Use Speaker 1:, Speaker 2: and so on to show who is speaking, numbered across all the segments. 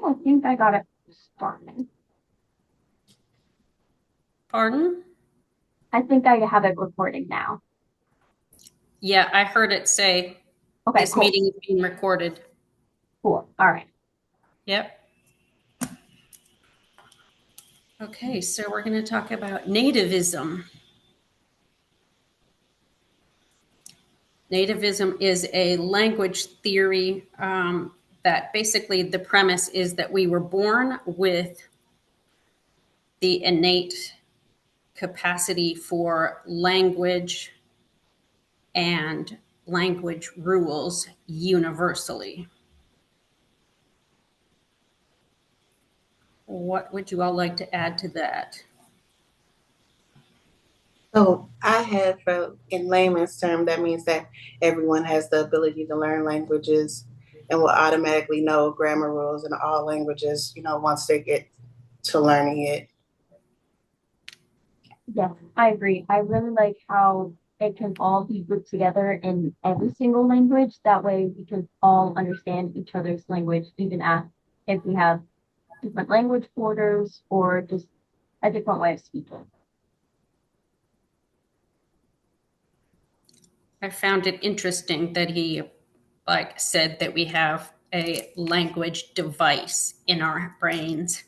Speaker 1: I think I got it started.
Speaker 2: Pardon?
Speaker 1: I think I have it recording now.
Speaker 2: Yeah, I heard it say
Speaker 1: Okay,
Speaker 2: this
Speaker 1: cool.
Speaker 2: meeting is being recorded.
Speaker 1: Cool. All right.
Speaker 2: Yep. Okay, so we're going to talk about nativism. Nativism is a language theory that basically the premise is that we were born with the innate capacity for language and language rules universally. What would you all like to add to that?
Speaker 3: So I had, in layman's term, that means that everyone has the ability to learn languages and will automatically know grammar rules in all languages, once they get to learning it.
Speaker 1: Yes, I agree. I really like how it can all be grouped together in every single language. That way we can all understand each other's language, even if we have different language borders or just a different way of speaking.
Speaker 2: I found it interesting that he said that we have a language device in our brains.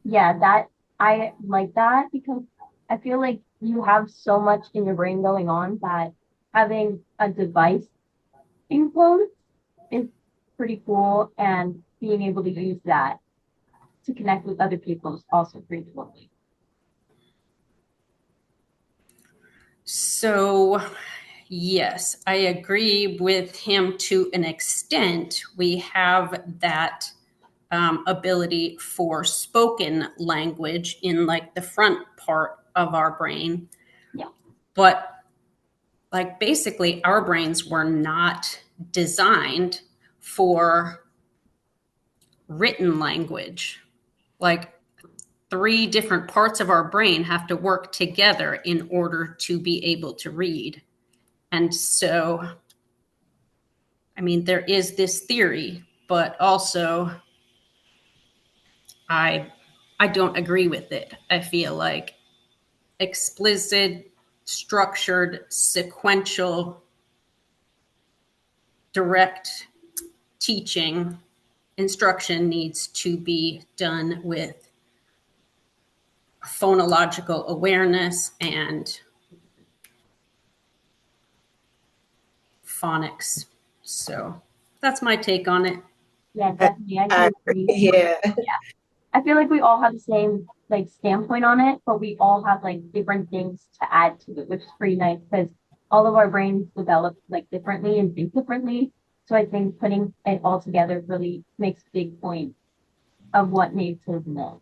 Speaker 1: Yeah, that I like that because I feel like you have so much in your brain going on that having a device in quotes is pretty cool, and being able to use that to connect with other people is also pretty cool.
Speaker 2: So, yes, I agree with him to an extent. We have that ability for spoken language in the front part of our brain.
Speaker 1: Yeah.
Speaker 2: But basically, our brains were not designed for written language. Like, three different parts of our brain have to work together in order to be able to read. And so, I mean, there is this theory, but also I I don't agree with it. I feel like explicit, structured, sequential, direct teaching instruction needs to be done with phonological awareness and phonics. So that's my take on it.
Speaker 1: Yeah,
Speaker 3: I,
Speaker 1: definitely. I
Speaker 3: I
Speaker 1: do agree.
Speaker 3: yeah.
Speaker 1: Yeah. I feel like we all have the same like standpoint on it, but we all have like different things to add to it, which is pretty nice because all of our brains develop like differently and think differently. So I think putting it all together really makes a big point of what nativism is.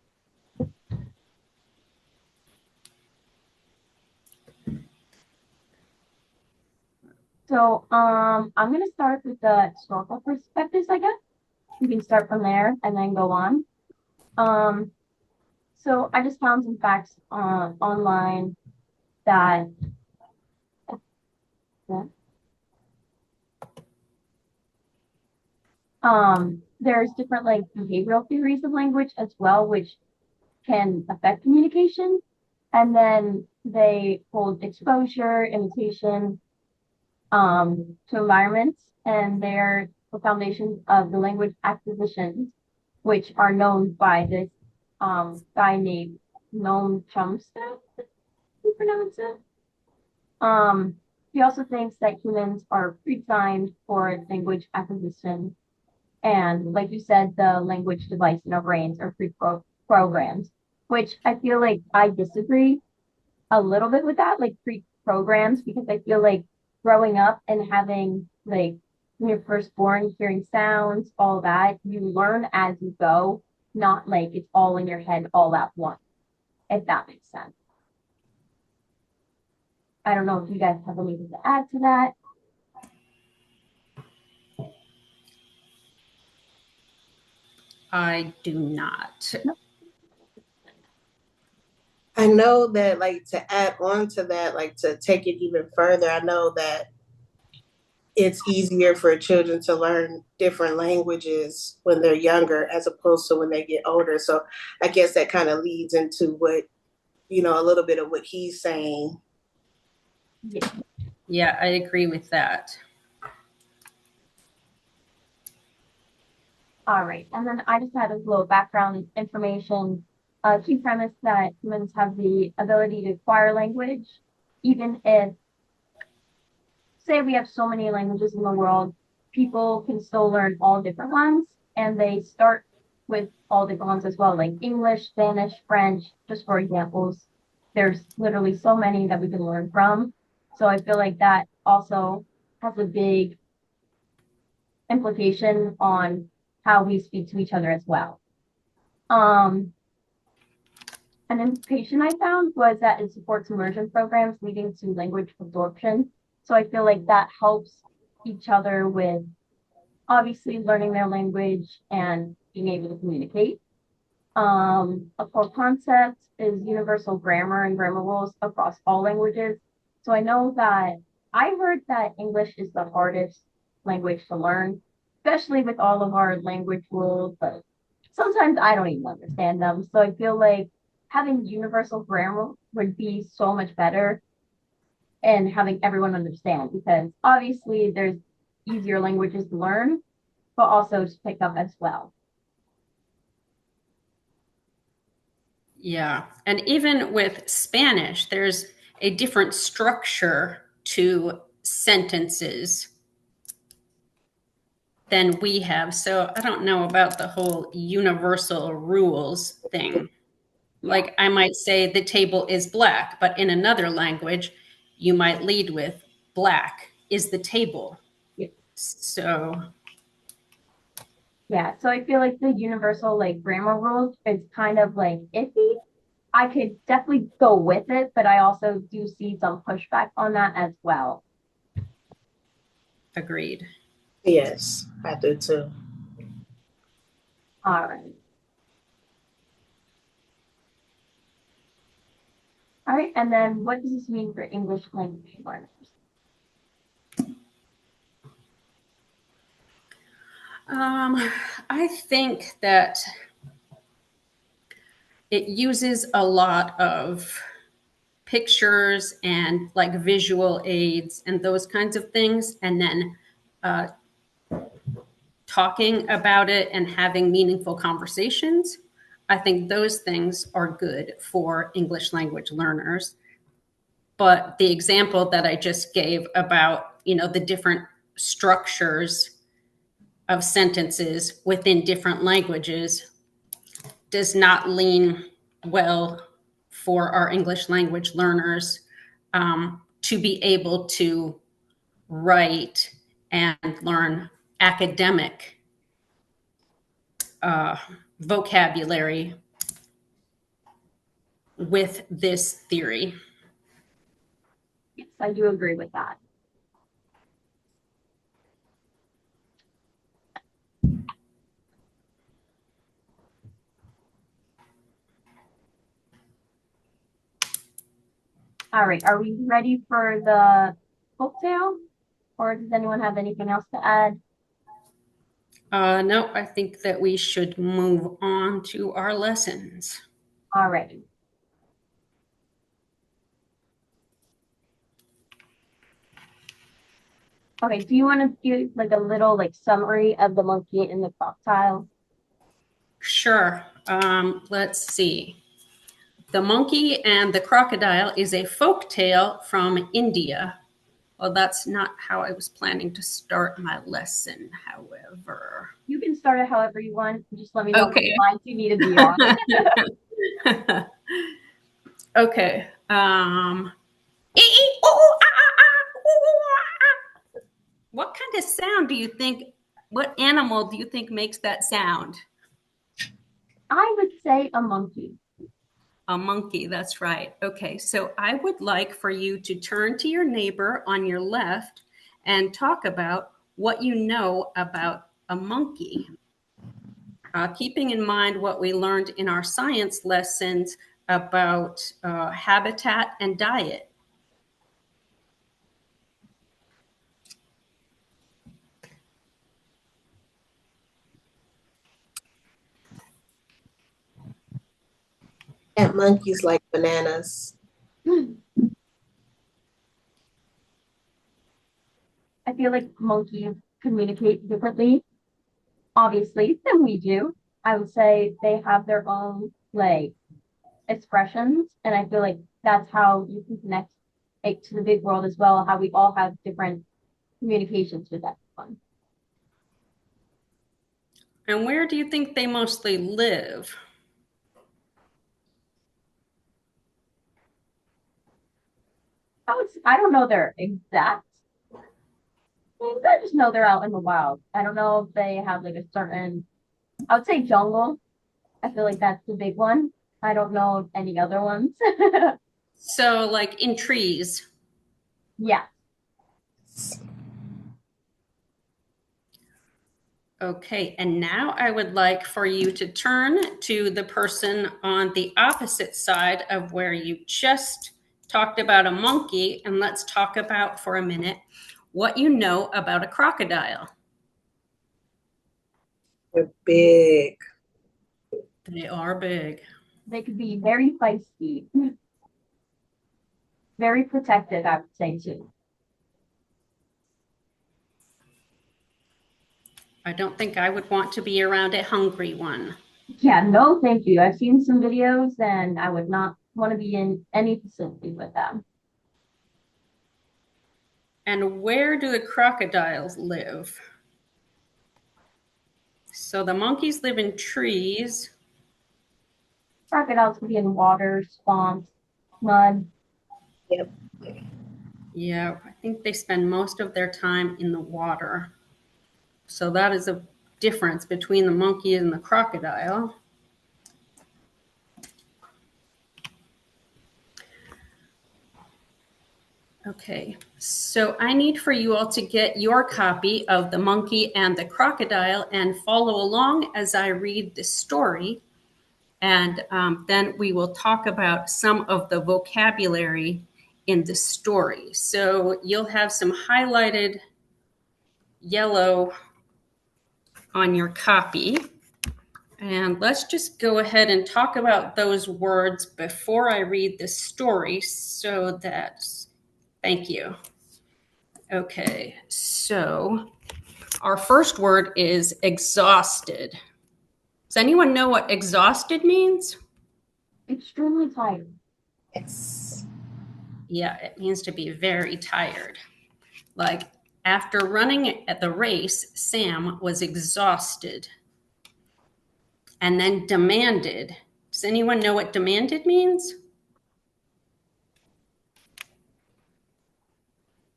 Speaker 1: So I'm gonna start with the historical perspectives, I guess. We can start from there and then go on. Um, so I just found some facts online that there's different like behavioral theories of language as well, which can affect communication. And then they hold exposure, imitation, to environments, and they're the foundations of the language acquisitions, which are known by this guy named Noam Chomsky, you pronounce it. Um, he also thinks that humans are pre-designed for language acquisition. And like you said, the language device in our brains are pre-programmed, which I feel like I disagree a little bit with that, like pre-programs, because I feel like growing up and having like when you're first born, hearing sounds, all that, you learn as you go, not like it's all in your head all at once, if that makes sense. I don't know if you guys have anything to add to that.
Speaker 2: I do not.
Speaker 3: I know that, like, to add on to that, like to take it even further, I know that it's easier for children to learn different languages when they're younger as opposed to when they get older. So I guess that kind of leads into what, a little bit of what he's saying.
Speaker 1: Yeah.
Speaker 2: Yeah, I agree with that.
Speaker 1: All right. And then I just had a little background information. Key premise that humans have the ability to acquire language, even if, say, we have so many languages in the world, people can still learn all different ones, and they start with all different ones as well, like English, Spanish, French, just for examples. There's literally so many that we can learn from. So I feel like that also has a big implication on how we speak to each other as well. Um, an implication I found was that it supports immersion programs leading to language absorption. So I feel like that helps each other with obviously learning their language and being able to communicate. A core concept is universal grammar and grammar rules across all languages. So I know that I heard that English is the hardest language to learn, especially with all of our language rules, but sometimes I don't even understand them. So I feel like having universal grammar would be so much better and having everyone understand because obviously there's easier languages to learn, but also to pick up as well.
Speaker 2: Yeah. And even with Spanish, there's a different structure to sentences than we have. So I don't know about the whole universal rules thing.
Speaker 1: Yeah.
Speaker 2: Like I might say the table is black, but in another language, you might lead with black is the table.
Speaker 1: Yeah.
Speaker 2: So
Speaker 1: Yeah, so I feel like the universal like grammar rules is kind of like iffy. I could definitely go with it, but I also do see some pushback on that as well.
Speaker 2: agreed.
Speaker 3: Yes, I do too.
Speaker 1: All right. All right, and then what does this mean for English language learners?
Speaker 2: I think that it uses a lot of pictures and like visual aids and those kinds of things, and then uh, talking about it and having meaningful conversations. I think those things are good for English language learners. But the example that I just gave about, the different structures of sentences within different languages does not lean well for our English language learners to be able to write and learn academic vocabulary with this theory.
Speaker 1: Yes, I do agree with that. All right, are we ready for the folktale? Or does anyone have anything else to add?
Speaker 2: No, I think that we should move on to our lessons.
Speaker 1: All right. Okay, do you want to do like a little like summary of the monkey and the crocodile?
Speaker 2: Sure. Let's see. The Monkey and the Crocodile is a folk tale from India. Well, that's not how I was planning to start my lesson, however.
Speaker 1: You can start it however you want. Just let me know
Speaker 2: Okay.
Speaker 1: what lines you need to be on.
Speaker 2: Okay. What kind of sound do you think, what animal do you think makes that sound?
Speaker 1: I would say a monkey.
Speaker 2: A monkey, that's right. Okay, so I would like for you to turn to your neighbor on your left and talk about what you know about a monkey. Keeping in mind what we learned in our science lessons about habitat and diet.
Speaker 3: And monkeys like bananas.
Speaker 1: I feel like monkeys communicate differently, obviously, than we do. I would say they have their own like expressions, and I feel like that's how you can connect like to the big world as well. How we all have different communications with that one.
Speaker 2: And where do you think they mostly live?
Speaker 1: I don't know their exact things. I just know they're out in the wild. I don't know if they have like a certain. I would say jungle. I feel like that's the big one. I don't know of any other ones.
Speaker 2: So, like in trees.
Speaker 1: Yeah.
Speaker 2: Okay, and now I would like for you to turn to the person on the opposite side of where you just talked about a monkey, and let's talk about for a minute what you know about a crocodile.
Speaker 3: They're big.
Speaker 2: They are big.
Speaker 1: They could be very feisty, very protective, I would say too.
Speaker 2: I don't think I would want to be around a hungry one.
Speaker 1: Yeah, no, thank you. I've seen some videos and I would not want to be in any facility with them.
Speaker 2: And where do the crocodiles live? So the monkeys live in trees.
Speaker 1: Crocodiles could be in water, swamps, mud.
Speaker 3: Yep.
Speaker 2: Yeah, I think they spend most of their time in the water. So that is a difference between the monkey and the crocodile. Okay, so I need for you all to get your copy of The Monkey and the Crocodile and follow along as I read the story. And then we will talk about some of the vocabulary in the story. So you'll have some highlighted yellow on your copy. And let's just go ahead and talk about those words before I read the story so that, thank you. Okay, so our first word is exhausted. Does anyone know what exhausted means?
Speaker 1: Extremely tired.
Speaker 3: Yes.
Speaker 2: Yeah, it means to be very tired. Like after running at the race, Sam was exhausted. And then demanded. Does anyone know what demanded means?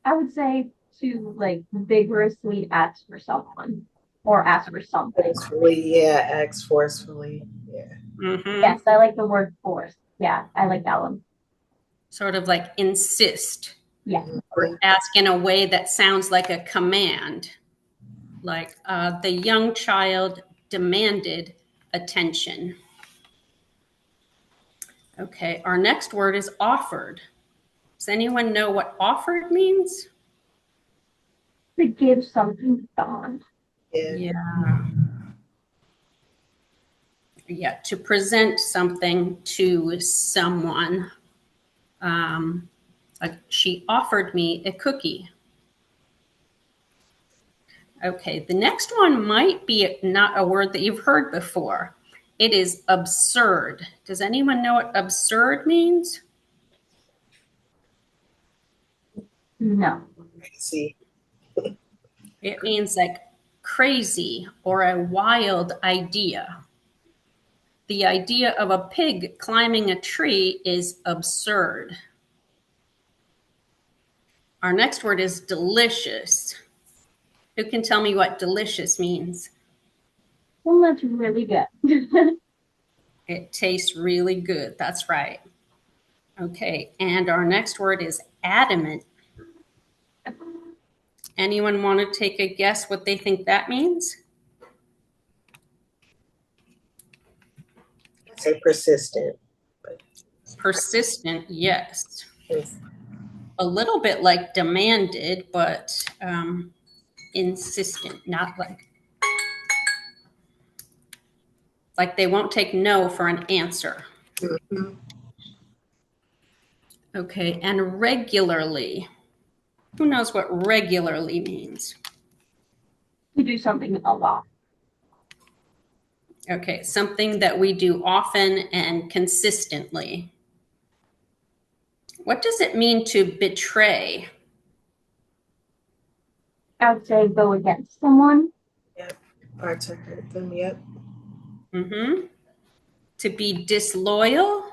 Speaker 1: I would say to like vigorously ask for someone or ask for something.
Speaker 3: Forcefully, yeah. Act forcefully. Yeah.
Speaker 2: Mm-hmm.
Speaker 1: Yes, I like the word force. Yeah, I like that one.
Speaker 2: Sort of like insist.
Speaker 1: Yeah.
Speaker 2: Or ask in a way that sounds like a command. Like the young child demanded attention. Okay, our next word is offered. Does anyone know what offered means?
Speaker 1: To give something on.
Speaker 3: Yeah.
Speaker 2: Yeah, to present something to someone. Like she offered me a cookie. Okay, the next one might be not a word that you've heard before. It is absurd. Does anyone know what absurd means?
Speaker 1: No.
Speaker 3: See.
Speaker 2: It means like crazy or a wild idea. The idea of a pig climbing a tree is absurd. Our next word is delicious. Who can tell me what delicious means?
Speaker 1: Well, that's really good.
Speaker 2: It tastes really good. That's right. Okay, and our next word is adamant. Anyone want to take a guess what they think that means?
Speaker 3: I'd say persistent.
Speaker 2: Persistent, yes.
Speaker 3: Yes.
Speaker 2: A little bit like demanded, but insistent, not like they won't take no for an answer.
Speaker 3: Mhm.
Speaker 2: Okay, and regularly. Who knows what regularly means?
Speaker 1: To do something a lot.
Speaker 2: Okay, something that we do often and consistently. What does it mean to betray?
Speaker 1: I would say go against someone.
Speaker 3: Yep. Or to hurt them. Yep.
Speaker 2: Mm-hmm. To be disloyal.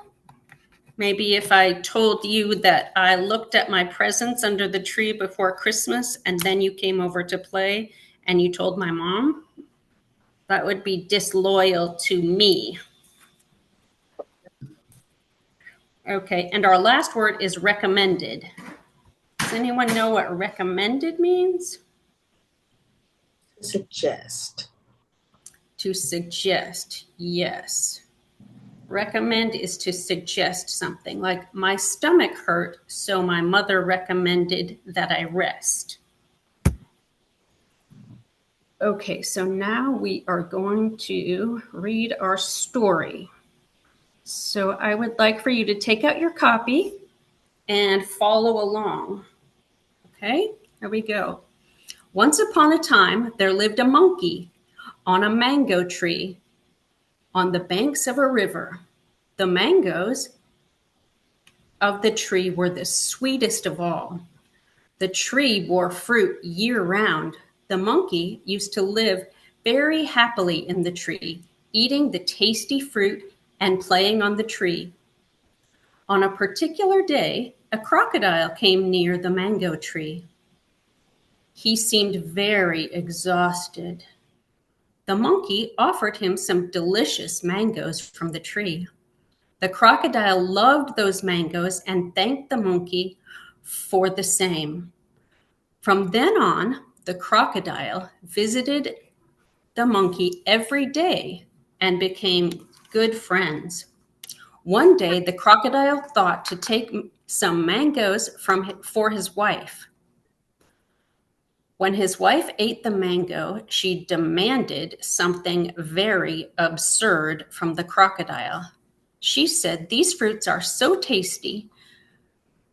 Speaker 2: Maybe if I told you that I looked at my presents under the tree before Christmas and then you came over to play and you told my mom, that would be disloyal to me. Okay, and our last word is recommended. Does anyone know what recommended means?
Speaker 3: To suggest.
Speaker 2: To suggest, yes. Recommend is to suggest something, like my stomach hurt, so my mother recommended that I rest. Okay, so now we are going to read our story. So I would like for you to take out your copy and follow along. Okay, here we go. Once upon a time, there lived a monkey on a mango tree on the banks of a river. The mangoes of the tree were the sweetest of all. The tree bore fruit year round. The monkey used to live very happily in the tree, eating the tasty fruit and playing on the tree. On a particular day, a crocodile came near the mango tree. He seemed very exhausted. The monkey offered him some delicious mangoes from the tree. The crocodile loved those mangoes and thanked the monkey for the same. From then on, the crocodile visited the monkey every day and became good friends. One day, the crocodile thought to take some mangoes for his wife. When his wife ate the mango, she demanded something very absurd from the crocodile. She said, "These fruits are so tasty.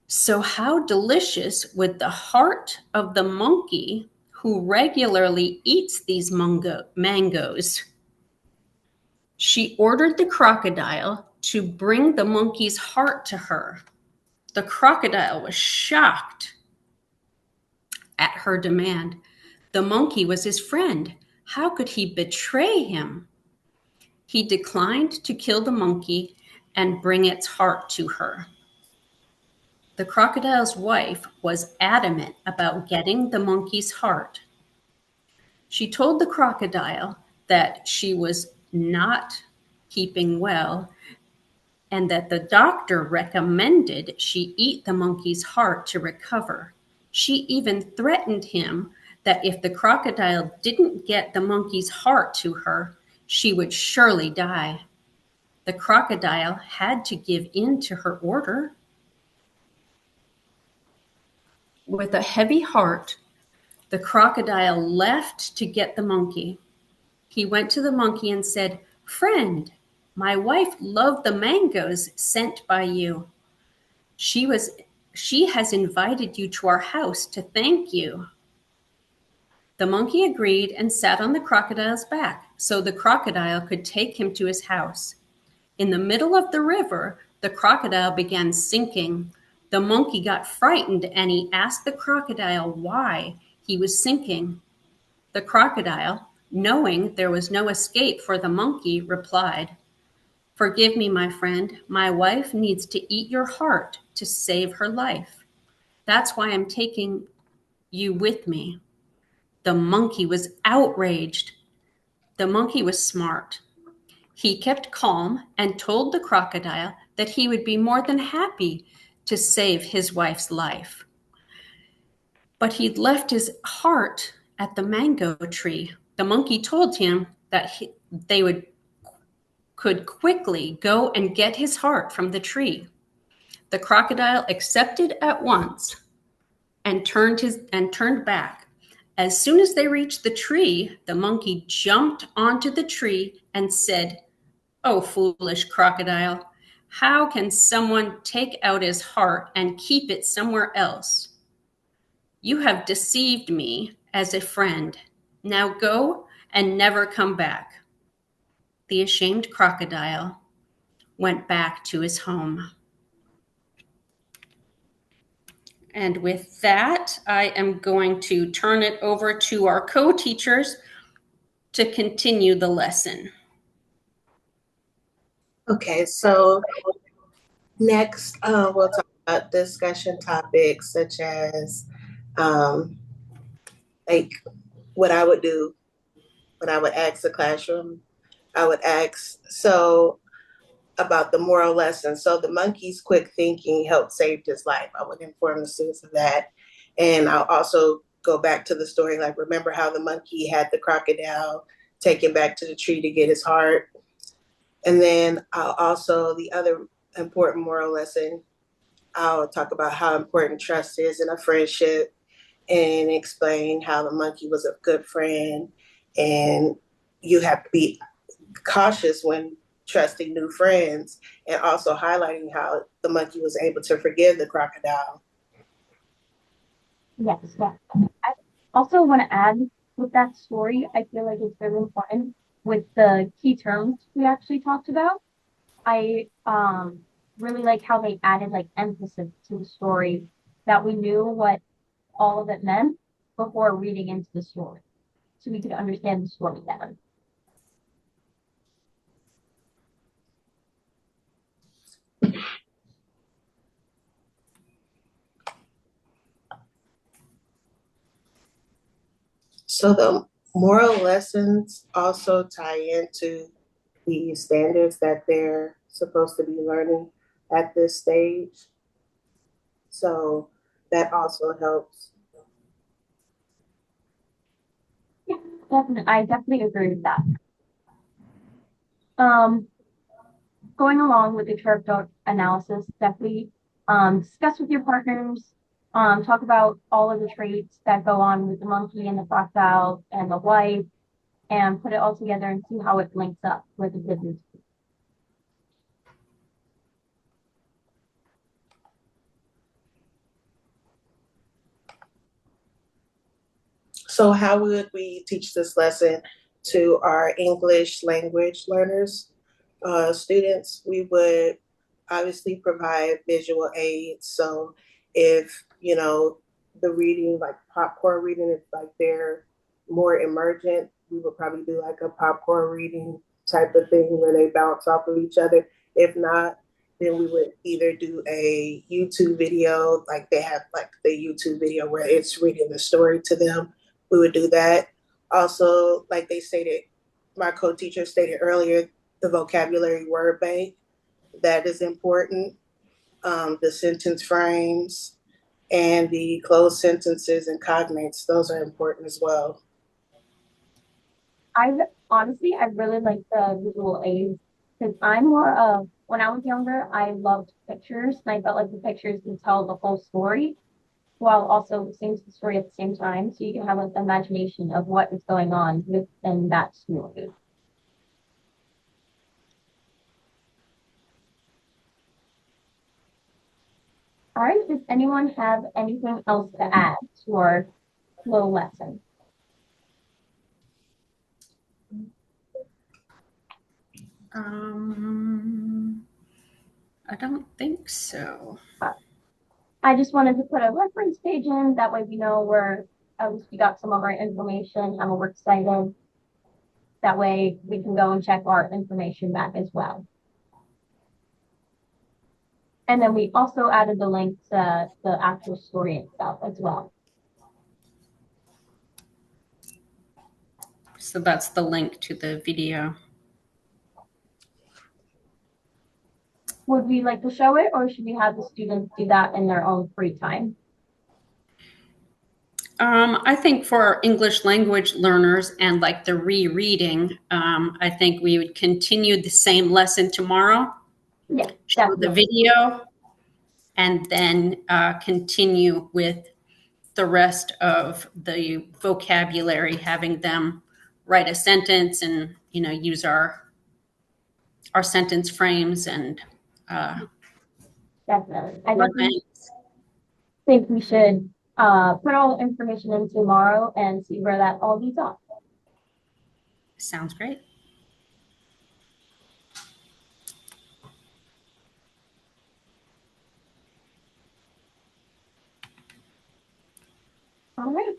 Speaker 2: So, how delicious would the heart of the monkey who regularly eats these mangoes?" She ordered the crocodile to bring the monkey's heart to her. The crocodile was shocked at her demand. The monkey was his friend. How could he betray him? He declined to kill the monkey and bring its heart to her. The crocodile's wife was adamant about getting the monkey's heart. She told the crocodile that she was not keeping well and that the doctor recommended she eat the monkey's heart to recover. She even threatened him that if the crocodile didn't get the monkey's heart to her, she would surely die. The crocodile had to give in to her order. With a heavy heart, the crocodile left to get the monkey. He went to the monkey and said, "Friend, my wife loved the mangoes sent by you. She has invited you to our house to thank you." The monkey agreed and sat on the crocodile's back so the crocodile could take him to his house. In the middle of the river, the crocodile began sinking. The monkey got frightened and he asked the crocodile why he was sinking. The crocodile, knowing there was no escape for the monkey, replied, "Forgive me, my friend. My wife needs to eat your heart to save her life. That's why I'm taking you with me." The monkey was outraged. The monkey was smart. He kept calm and told the crocodile that he would be more than happy to save his wife's life. But he'd left his heart at the mango tree. The monkey told him that could quickly go and get his heart from the tree. The crocodile accepted at once and turned back. As soon as they reached the tree, the monkey jumped onto the tree and said, "Oh, foolish crocodile, How can someone take out his heart and keep it somewhere else? You have deceived me as a friend. Now go and never come back. The ashamed crocodile went back to his home. And with that, I am going to turn it over to our co-teachers to continue the lesson.
Speaker 3: Okay, so next we'll talk about discussion topics such as like what I would do when I would ask the classroom. I would ask, so about the moral lesson. So the monkey's quick thinking helped save his life. I would inform the students of that. And I'll also go back to the story, like remember how the monkey had the crocodile taken back to the tree to get his heart. And then I'll also, the other important moral lesson, I'll talk about how important trust is in a friendship and explain how the monkey was a good friend. And you have to be cautious when trusting new friends, and also highlighting how the monkey was able to forgive the crocodile.
Speaker 1: Yes, yeah. I also want to add with that story, I feel like it's really important with the key terms we actually talked about. I really like how they added like emphasis to the story, that we knew what all of it meant before reading into the story, so we could understand the story better.
Speaker 3: So the moral lessons also tie into the standards that they're supposed to be learning at this stage. So that also helps.
Speaker 1: Yeah, definitely. I definitely agree with that. Um, Going along with the character analysis, definitely discuss with your partners, talk about all of the traits that go on with the monkey and the crocodile and the wife, and put it all together and see how it links up with the business.
Speaker 3: So how would we teach this lesson to our English language learners? Students, we would obviously provide visual aids. So if, the reading, like popcorn reading, if like they're more emergent, we would probably do like a popcorn reading type of thing where they bounce off of each other. If not, then we would either do a YouTube video, like they have like the YouTube video where it's reading the story to them. We would do that. Also, like they stated, my co-teacher stated earlier, the vocabulary word bank, that is important. The sentence frames and the closed sentences and cognates, those are important as well.
Speaker 1: I honestly, I really like the visual aids because I'm more of, when I was younger, I loved pictures and I felt like the pictures can tell the whole story while also listening to the story at the same time. So you can have an imagination of what is going on within that story. All right, does anyone have anything else to add to our little lesson?
Speaker 2: I don't think so.
Speaker 1: I just wanted to put a reference page in, that way we know where at least we got some of our information and we're excited. That way we can go and check our information back as well. And then we also added the link to the actual story itself as well.
Speaker 2: So that's the link to the video.
Speaker 1: Would we like to show it, or should we have the students do that in their own free time?
Speaker 2: I think for our English language learners and like the rereading, I think we would continue the same lesson tomorrow.
Speaker 1: Yeah,
Speaker 2: show the video, and then continue with the rest of the vocabulary, having them write a sentence and use our sentence frames and
Speaker 1: Definitely. I
Speaker 2: more
Speaker 1: definitely
Speaker 2: things.
Speaker 1: think we should put all the information in tomorrow and see where that all leads off.
Speaker 2: Sounds great.
Speaker 1: All right.